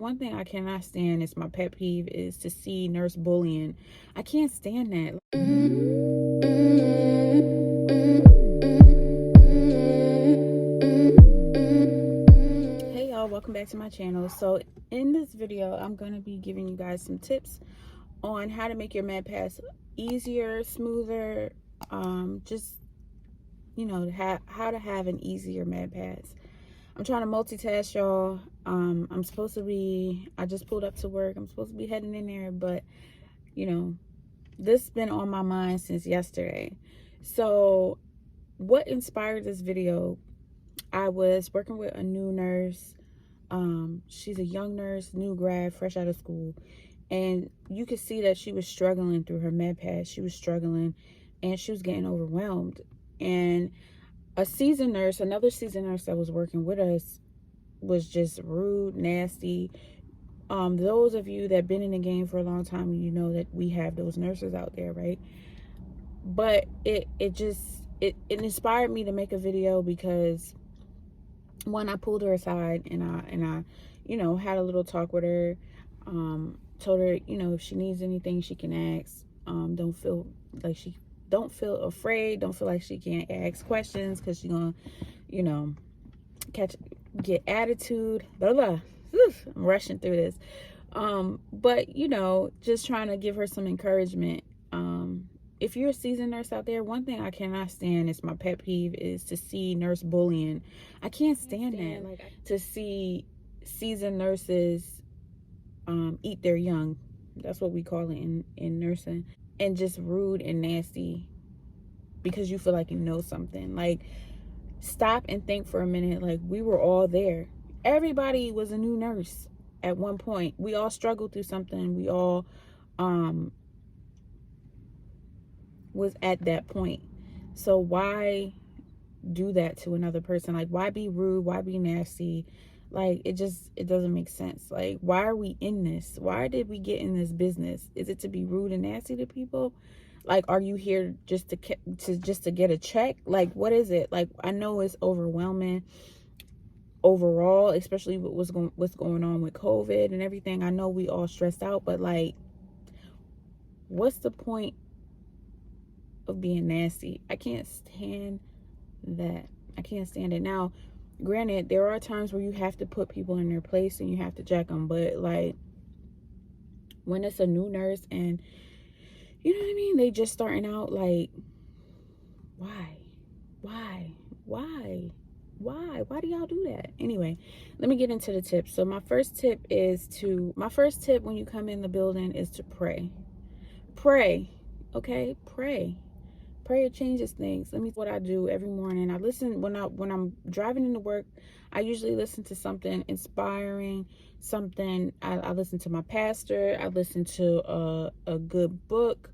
one thing I cannot stand, is my pet peeve, is to see nurse bullying. I can't stand that. Hey y'all, welcome back to my channel. So in this video, I'm going to be giving you guys some tips on how to make your med pass easier, smoother, just, you know, how to have an easier med pass. I'm trying to multitask, y'all. I just pulled up to work. I'm supposed to be heading in there, but you know, this has been on my mind since yesterday. So what inspired this video? I was working with a new nurse. She's a young nurse, new grad, fresh out of school. And you could see that she was struggling through her med pass. She was struggling and she was getting overwhelmed. And another seasoned nurse that was working with us was just rude, nasty. Those of you that have been in the game for a long time, you know that we have those nurses out there, right? But it inspired me to make a video because, one, I pulled her aside and I you know, had a little talk with her. Told her, you know, if she needs anything, she can ask. Don't feel afraid. Don't feel like she can't ask questions because she's gonna, you know, get attitude. Blah blah. I'm rushing through this. But you know, just trying to give her some encouragement. If you're a seasoned nurse out there, one thing I cannot stand, is my pet peeve, is to see nurse bullying. I can't stand that. To see seasoned nurses eat their young. That's what we call it in nursing. And just rude and nasty because you feel like you know something. Like, stop and think for a minute. Like, we were all there. Everybody was a new nurse at one point. We all struggled through something. We all was at that point. So why do that to another person? Like, why be rude? Why be nasty? Like, it doesn't make sense. Like, why are we in this? Why did we get in this business? Is it to be rude and nasty to people? Like, are you here just to get a check? Like, what is it? Like, I know it's overwhelming overall, especially with what's going on with COVID and everything. I know we all stressed out, but like, what's the point of being nasty? I can't stand that. I can't stand it. Now, granted, there are times where you have to put people in their place and you have to check them, but like, when it's a new nurse and, you know what I mean, they just starting out, like, why do y'all do that? Anyway, let me get into the tips. So my first tip when you come in the building is to pray. Okay, pray. Prayer changes things. What I do every morning. I listen when I'm driving into work. I usually listen to something inspiring, something. I listen to my pastor. I listen to a good book,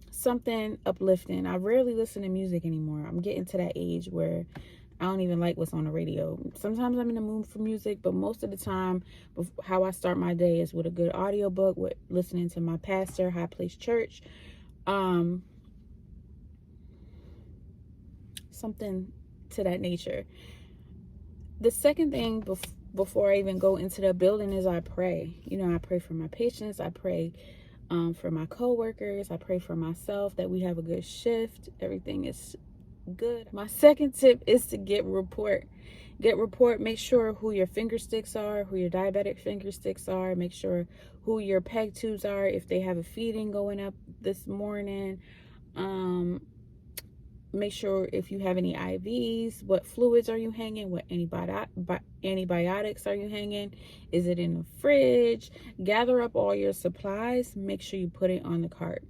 something uplifting. I rarely listen to music anymore. I'm getting to that age where I don't even like what's on the radio. Sometimes I'm in the mood for music, but most of the time, how I start my day is with a good audiobook, with listening to my pastor, High Place Church. Something to that nature. The second thing before I even go into the building is I pray. You know, I pray for my patients. I pray for my coworkers. I pray for myself that we have a good shift. Everything is good. My second tip is to get rapport. Make sure who your finger sticks are, who your diabetic finger sticks are. Make sure who your peg tubes are, if they have a feeding going up this morning. Make sure if you have any IVs, what fluids are you hanging, what antibiotics are you hanging, is it in the fridge? Gather up all your supplies. Make sure you put it on the cart.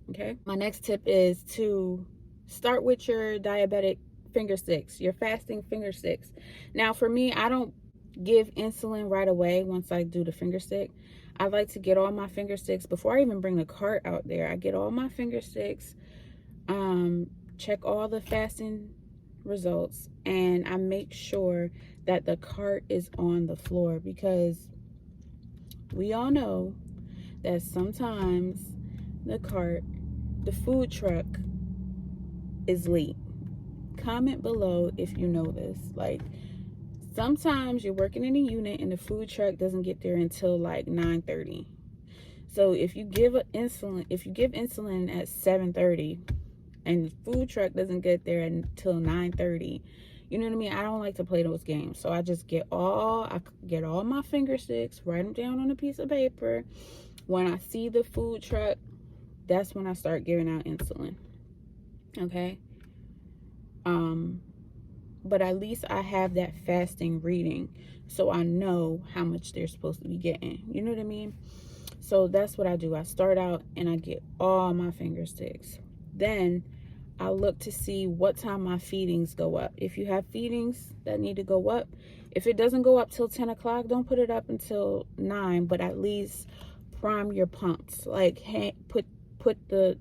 Okay. My next tip is to start with your diabetic finger sticks, your fasting finger sticks. Now, for me, I don't give insulin right away once I do the finger stick. I like to get all my finger sticks before I even bring the cart out there. I get all my finger sticks, check all the fasting results, and I make sure that the cart is on the floor, because we all know that sometimes the food truck is late. Comment below if you know this. Like, Sometimes you're working in a unit and the food truck doesn't get there until like 9:30. So if you give insulin at 7:30 and the food truck doesn't get there until 9:30, you know what I mean? I don't like to play those games. So I just get all my finger sticks, write them down on a piece of paper. When I see the food truck, that's when I start giving out insulin. Okay? But at least I have that fasting reading, so I know how much they're supposed to be getting. You know what I mean? So that's what I do. I start out and I get all my finger sticks. Then I look to see what time my feedings go up. If you have feedings that need to go up, if it doesn't go up till 10 o'clock, don't put it up until 9, but at least prime your pumps. Like,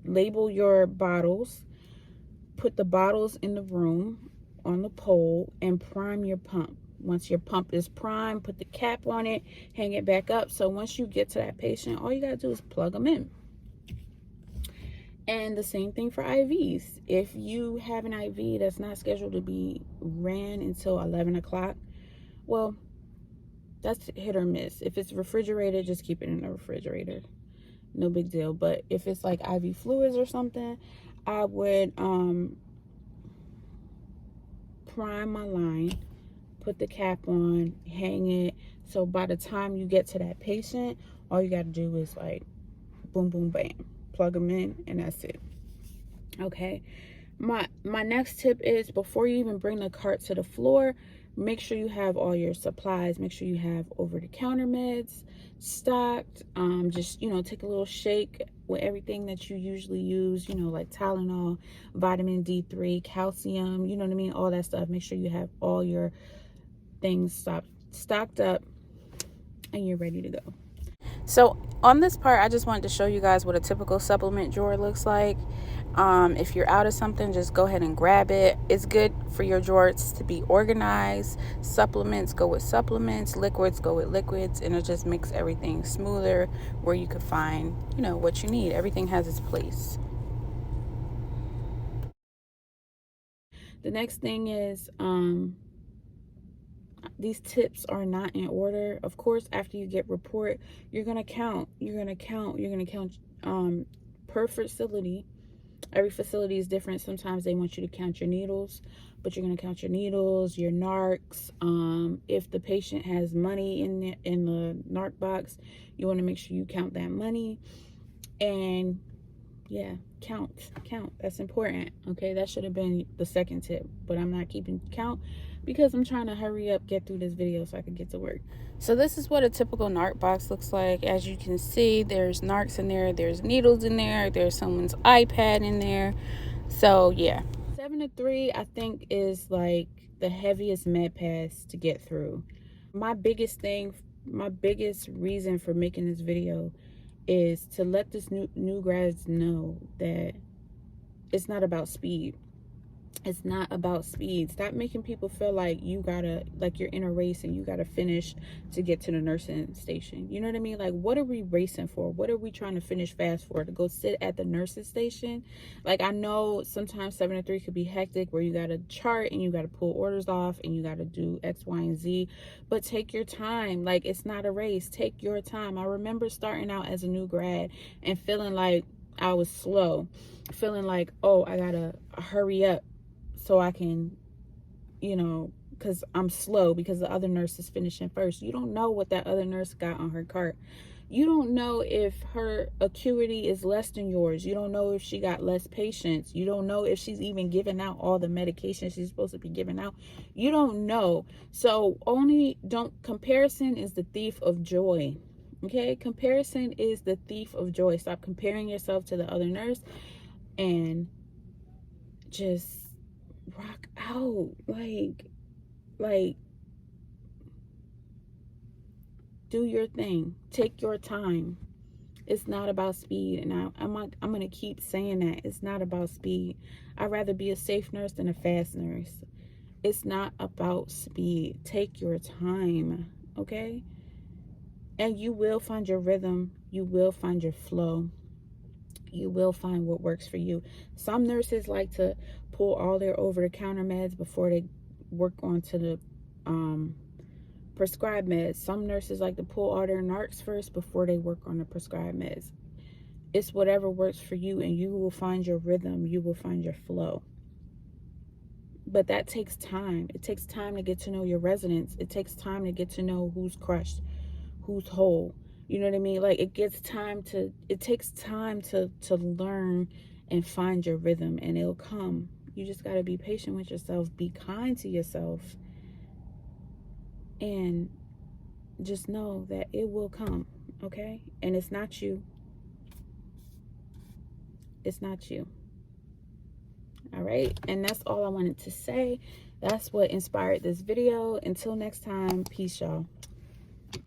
label your bottles, put the bottles in the room on the pole, and prime your pump. Once your pump is primed, put the cap on it, hang it back up. So once you get to that patient, all you gotta do is plug them in. And the same thing for IVs. If you have an IV that's not scheduled to be ran until 11 o'clock, well, that's hit or miss. If it's refrigerated, just keep it in the refrigerator. No big deal. But if it's like IV fluids or something, I would prime my line, put the cap on, hang it. So by the time you get to that patient, all you got to do is like boom, boom, bam, plug them in, and that's it. Okay. My next tip is, before you even bring the cart to the floor, make sure you have all your supplies. Make sure you have over-the-counter meds stocked. Just, take a little shake with everything that you usually use, like Tylenol, vitamin D3, calcium, you know what I mean? All that stuff. Make sure you have all your things stocked up and you're ready to go. So on this part, I just wanted to show you guys what a typical supplement drawer looks like. If you're out of something, just go ahead and grab it. It's good for your drawers to be organized. Supplements go with supplements, liquids go with liquids, and it just makes everything smoother, where you could find, what you need. Everything has its place. The next thing is, these tips are not in order. Of course, after you get report, you're going to count per facility. Every facility is different. Sometimes they want you to count your needles, but you're going to count your needles, your narcs. If the patient has money in the narc box, you want to make sure you count that money. And yeah, count. That's important. Okay, that should have been the second tip, but I'm not keeping count because I'm trying to hurry up, get through this video so I can get to work. So this is what a typical narc box looks like. As you can see, there's narcs in there, there's needles in there, there's someone's iPad in there. So yeah, 7 to 3 I think is like the heaviest med pass to get through. My biggest reason for making this video is to let this new grads know that it's not about speed. It's not about speed. Stop making people feel like you're in a race and you gotta finish to get to the nursing station. You know what I mean? Like, what are we racing for? What are we trying to finish fast for? To go sit at the nursing station? Like, I know sometimes 7 to 3 could be hectic, where you gotta chart and you gotta pull orders off and you gotta do X, Y, and Z. But take your time. Like, it's not a race. Take your time. I remember starting out as a new grad and feeling like I was slow, feeling like, oh, I gotta hurry up so I can, because I'm slow because the other nurse is finishing first. You don't know what that other nurse got on her cart. You don't know if her acuity is less than yours. You don't know if she got less patients. You don't know if she's even giving out all the medication she's supposed to be giving out. You don't know. So comparison is the thief of joy. Okay? Comparison is the thief of joy. Stop comparing yourself to the other nurse and just rock out. Like do your thing. Take your time. It's not about speed, and I'm gonna keep saying that. It's not about speed. I'd rather be a safe nurse than a fast nurse. It's not about speed. Take your time, okay? And you will find your rhythm. You will find your flow. You will find what works for you. Some nurses like to pull all their over-the-counter meds before they work onto the prescribed meds. Some nurses like to pull all their narcs first before they work on the prescribed meds. It's whatever works for you, and you will find your rhythm. You will find your flow. But that takes time. It takes time to get to know your residents. It takes time to get to know who's crushed, who's whole. You know what I mean? Like, it takes time to learn and find your rhythm, and it'll come. You just got to be patient with yourself, be kind to yourself, and just know that it will come, okay? And it's not you. It's not you. All right? And that's all I wanted to say. That's what inspired this video. Until next time, peace, y'all.